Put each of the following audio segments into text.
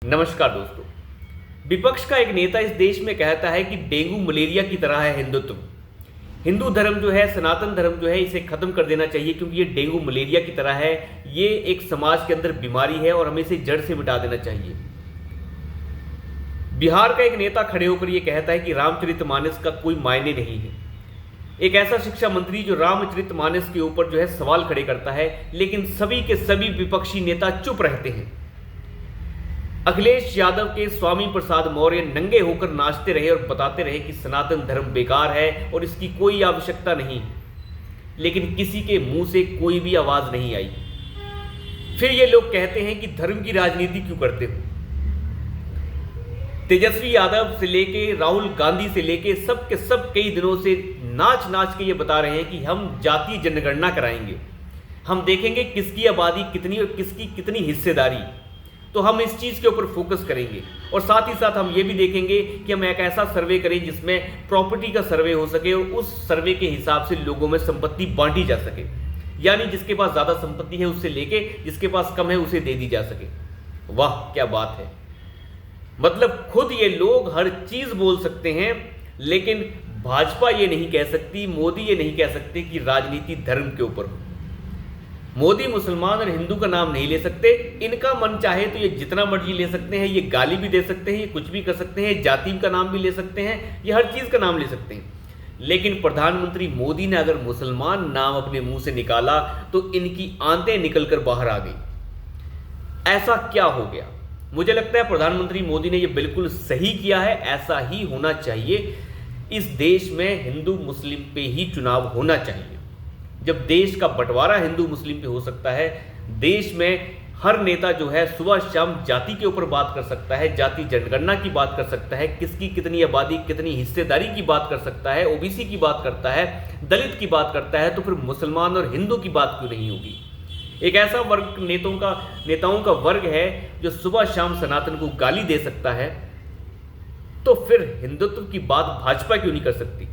नमस्कार दोस्तों। विपक्ष का एक नेता इस देश में कहता है कि डेंगू मलेरिया की तरह है हिंदुत्व। हिंदू धर्म जो है, सनातन धर्म जो है, इसे खत्म कर देना चाहिए क्योंकि ये डेंगू मलेरिया की तरह है। ये एक समाज के अंदर बीमारी है और हमें इसे जड़ से मिटा देना चाहिए। बिहार का एक नेता खड़े होकर ये कहता है कि रामचरितमानस का कोई मायने नहीं है। एक ऐसा शिक्षा मंत्री जो रामचरितमानस के ऊपर जो है सवाल खड़े करता है, लेकिन सभी के सभी विपक्षी नेता चुप रहते हैं। अखिलेश यादव के स्वामी प्रसाद मौर्य नंगे होकर नाचते रहे और बताते रहे कि सनातन धर्म बेकार है और इसकी कोई आवश्यकता नहीं है, लेकिन किसी के मुंह से कोई भी आवाज नहीं आई। फिर ये लोग कहते हैं कि धर्म की राजनीति क्यों करते हो। तेजस्वी यादव से लेके राहुल गांधी से लेके सब के सब कई दिनों से नाच नाच के ये बता रहे हैं कि हम जातीय जनगणना कराएंगे, हम देखेंगे किसकी आबादी कितनी और किसकी कितनी हिस्सेदारी। तो हम इस चीज़ के ऊपर फोकस करेंगे और साथ ही साथ हम ये भी देखेंगे कि हम एक ऐसा सर्वे करें जिसमें प्रॉपर्टी का सर्वे हो सके और उस सर्वे के हिसाब से लोगों में संपत्ति बांटी जा सके, यानी जिसके पास ज़्यादा संपत्ति है उससे लेके जिसके पास कम है उसे दे दी जा सके। वाह क्या बात है। मतलब खुद ये लोग हर चीज़ बोल सकते हैं, लेकिन भाजपा ये नहीं कह सकती, मोदी ये नहीं कह सकते कि राजनीति धर्म के ऊपर हो। मोदी मुसलमान और हिंदू का नाम नहीं ले सकते। इनका मन चाहे तो ये जितना मर्जी ले सकते हैं, ये गाली भी दे सकते हैं, ये कुछ भी कर सकते हैं, जाति का नाम भी ले सकते हैं, ये हर चीज़ का नाम ले सकते हैं। लेकिन प्रधानमंत्री मोदी ने अगर मुसलमान नाम अपने मुंह से निकाला तो इनकी आंतें निकलकर बाहर आ गई। ऐसा क्या हो गया? मुझे लगता है प्रधानमंत्री मोदी ने ये बिल्कुल सही किया है। ऐसा ही होना चाहिए। इस देश में हिंदू मुस्लिम पे ही चुनाव होना चाहिए। जब देश का बंटवारा हिंदू मुस्लिम पे हो सकता है, देश में हर नेता जो है सुबह शाम जाति के ऊपर बात कर सकता है, जाति जनगणना की बात कर सकता है, किसकी कितनी आबादी कितनी हिस्सेदारी की बात कर सकता है, ओबीसी की बात करता है, दलित की बात करता है, तो फिर मुसलमान और हिंदू की बात क्यों नहीं होगी? एक ऐसा वर्ग नेताओं का वर्ग है जो सुबह शाम सनातन को गाली दे सकता है, तो फिर हिंदुत्व की बात भाजपा क्यों नहीं कर सकती?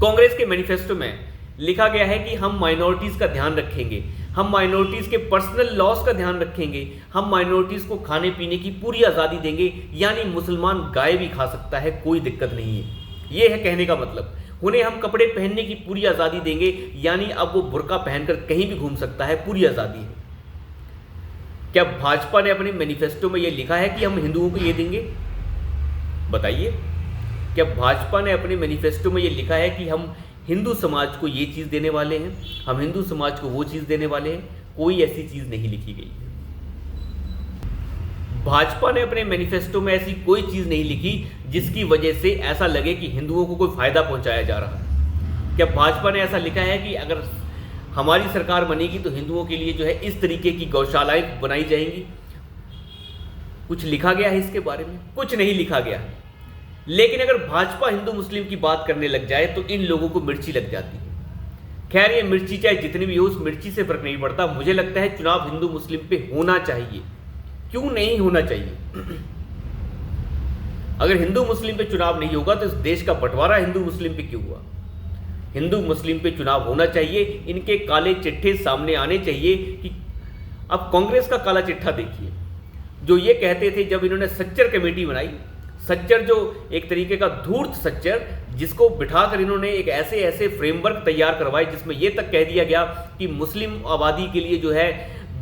कांग्रेस के मैनिफेस्टो में लिखा गया है कि हम माइनॉरिटीज़ का ध्यान रखेंगे, हम माइनॉरिटीज़ के पर्सनल लॉस का ध्यान रखेंगे, हम माइनॉरिटीज़ को खाने पीने की पूरी आज़ादी देंगे, यानी मुसलमान गाय भी खा सकता है, कोई दिक्कत नहीं है। ये है कहने का मतलब। उन्हें हम कपड़े पहनने की पूरी आज़ादी देंगे, यानी अब वो बुर्का पहनकर कहीं भी घूम सकता है, पूरी आज़ादी है। क्या भाजपा ने अपने मैनिफेस्टो में ये लिखा है कि हम हिंदुओं को ये देंगे? बताइए, क्या भाजपा ने अपने मैनिफेस्टो में ये लिखा है कि हम हिंदू समाज को ये चीज़ देने वाले हैं, हम हिंदू समाज को वो चीज़ देने वाले हैं? कोई ऐसी चीज़ नहीं लिखी गई है। भाजपा ने अपने मैनिफेस्टो में ऐसी कोई चीज़ नहीं लिखी जिसकी वजह से ऐसा लगे कि हिंदुओं को कोई फायदा पहुंचाया जा रहा है। क्या भाजपा ने ऐसा लिखा है कि अगर हमारी सरकार बनेगी तो हिंदुओं के लिए जो है इस तरीके की गौशालाएं बनाई जाएंगी? कुछ लिखा गया है इसके बारे में? कुछ नहीं लिखा गया है। लेकिन अगर भाजपा हिंदू मुस्लिम की बात करने लग जाए तो इन लोगों को मिर्ची लग जाती है। खैर, ये मिर्ची चाहे जितनी भी हो, उस मिर्ची से फर्क नहीं पड़ता। मुझे लगता है चुनाव हिंदू मुस्लिम पे होना चाहिए। क्यों नहीं होना चाहिए? अगर हिंदू मुस्लिम पे चुनाव नहीं होगा तो इस देश का बंटवारा हिंदू मुस्लिम पे क्यों हुआ? हिंदू मुस्लिम पे चुनाव होना चाहिए। इनके काले चिट्ठे सामने आने चाहिए। कि अब कांग्रेस का काला चिट्ठा देखिए, जो ये कहते थे जब इन्होंने सच्चर कमेटी बनाई, सच्चर जो एक तरीके का धूर्त सच्चर, जिसको बिठाकर इन्होंने एक ऐसे फ्रेमवर्क तैयार करवाए जिसमें यह तक कह दिया गया कि मुस्लिम आबादी के लिए जो है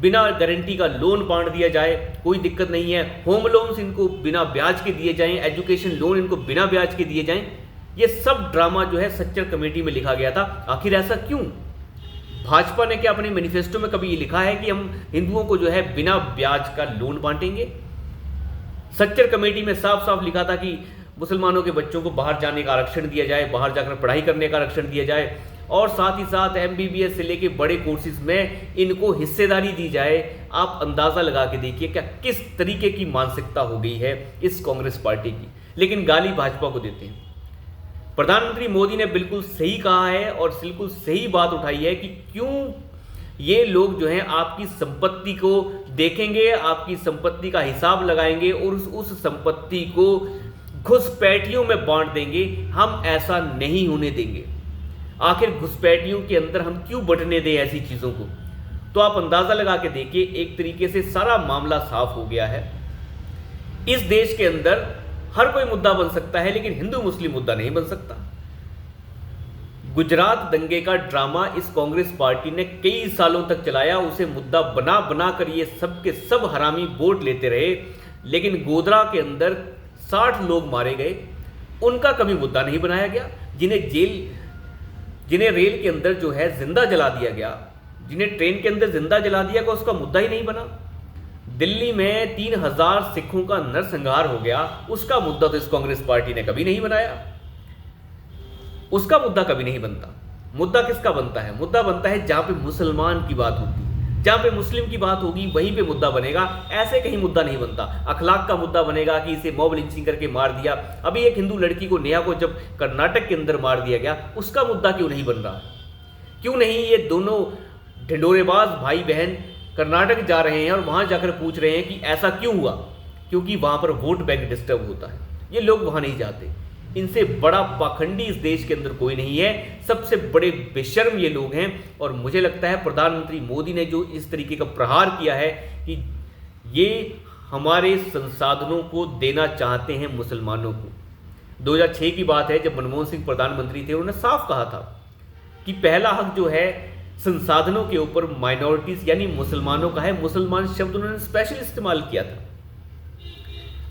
बिना गारंटी का लोन बांट दिया जाए, कोई दिक्कत नहीं है, होम लोन्स इनको बिना ब्याज के दिए जाएं, एजुकेशन लोन इनको बिना ब्याज के दिए जाएं। ये सब ड्रामा जो है सच्चर कमेटी में लिखा गया था। आखिर ऐसा क्यों? भाजपा ने क्या अपने मैनिफेस्टो में कभी ये लिखा है कि हम हिंदुओं को जो है बिना ब्याज का लोन बांटेंगे? सच्चर कमेटी में साफ साफ लिखा था कि मुसलमानों के बच्चों को बाहर जाने का आरक्षण दिया जाए, बाहर जाकर पढ़ाई करने का आरक्षण दिया जाए, और साथ ही साथ एमबीबीएस से लेके बड़े कोर्सेज में इनको हिस्सेदारी दी जाए। आप अंदाज़ा लगा के देखिए क्या किस तरीके की मानसिकता हो गई है इस कांग्रेस पार्टी की। लेकिन गाली भाजपा को देते हैं। प्रधानमंत्री मोदी ने बिल्कुल सही कहा है और बिल्कुल सही बात उठाई है कि क्यों ये लोग जो हैं आपकी संपत्ति को देखेंगे, आपकी संपत्ति का हिसाब लगाएंगे और उस संपत्ति को घुसपैठियों में बांट देंगे। हम ऐसा नहीं होने देंगे। आखिर घुसपैठियों के अंदर हम क्यों बंटने दें ऐसी चीज़ों को? तो आप अंदाज़ा लगा के देखिए, एक तरीके से सारा मामला साफ हो गया है। इस देश के अंदर हर कोई मुद्दा बन सकता है, लेकिन हिंदू मुस्लिम मुद्दा नहीं बन सकता। गुजरात दंगे का ड्रामा इस कांग्रेस पार्टी ने कई सालों तक चलाया, उसे मुद्दा बना बना कर ये सब के सब हरामी वोट लेते रहे, लेकिन गोधरा के अंदर 60 लोग मारे गए, उनका कभी मुद्दा नहीं बनाया गया। जिन्हें रेल के अंदर जो है जिंदा जला दिया गया, जिन्हें ट्रेन के अंदर जिंदा जला दिया गया, उसका मुद्दा ही नहीं बना। दिल्ली में 3000 सिखों का नरसंहार हो गया, उसका मुद्दा तो इस कांग्रेस पार्टी ने कभी नहीं बनाया, उसका मुद्दा कभी नहीं बनता। मुद्दा किसका बनता है? मुद्दा बनता है जहां पे मुसलमान की बात होती है, जहां पे मुस्लिम की बात होगी वहीं पे मुद्दा बनेगा, ऐसे कहीं मुद्दा नहीं बनता। अखलाक का मुद्दा बनेगा कि इसे मॉब लिंचिंग करके मार दिया, अभी एक हिंदू लड़की को नेहा को जब कर्नाटक के अंदर मार दिया गया, उसका मुद्दा क्यों नहीं बन रहा? क्यों नहीं ये दोनों ढिंडोरेबाज भाई बहन कर्नाटक जा रहे हैं और वहां जाकर पूछ रहे हैं कि ऐसा क्यों हुआ? क्योंकि वहां पर वोट बैंक डिस्टर्ब होता है, ये लोग वहां नहीं जाते। इनसे बड़ा पाखंडी इस देश के अंदर कोई नहीं है, सबसे बड़े बेशर्म ये लोग हैं। और मुझे लगता है प्रधानमंत्री मोदी ने जो इस तरीके का प्रहार किया है कि ये हमारे संसाधनों को देना चाहते हैं मुसलमानों को। 2006 की बात है, जब मनमोहन सिंह प्रधानमंत्री थे, उन्होंने साफ कहा था कि पहला हक जो है संसाधनों के ऊपर माइनॉरिटीज यानी मुसलमानों का है। मुसलमान शब्द उन्होंने स्पेशल इस्तेमाल किया था।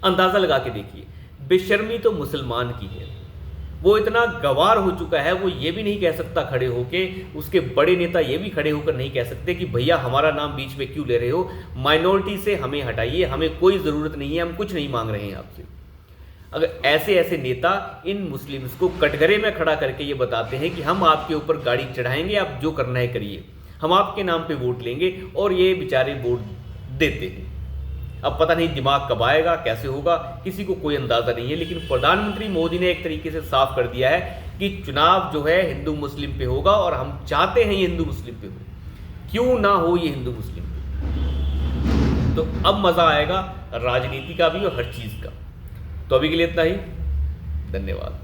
अंदाजा लगा के देखिए, बेशर्मी तो मुसलमान की है। वो इतना गवार हो चुका है, वो ये भी नहीं कह सकता खड़े होके, उसके बड़े नेता ये भी खड़े होकर नहीं कह सकते कि भैया हमारा नाम बीच में क्यों ले रहे हो, माइनॉरिटी से हमें हटाइए, हमें कोई ज़रूरत नहीं है, हम कुछ नहीं मांग रहे हैं आपसे। अगर ऐसे नेता इन मुस्लिम्स को कटघरे में खड़ा करके ये बताते हैं कि हम आपके ऊपर गाड़ी चढ़ाएंगे, आप जो करना है करिए, हम आपके नाम पे वोट लेंगे, और ये बेचारे वोट देते हैं। अब पता नहीं दिमाग कब आएगा, कैसे होगा, किसी को कोई अंदाजा नहीं है। लेकिन प्रधानमंत्री मोदी ने एक तरीके से साफ कर दिया है कि चुनाव जो है हिंदू मुस्लिम पे होगा, और हम चाहते हैं ये हिंदू मुस्लिम पे हो, क्यों ना हो ये हिंदू मुस्लिम पे। तो अब मजा आएगा राजनीति का भी और हर चीज का। तो अभी के लिए इतना ही, धन्यवाद।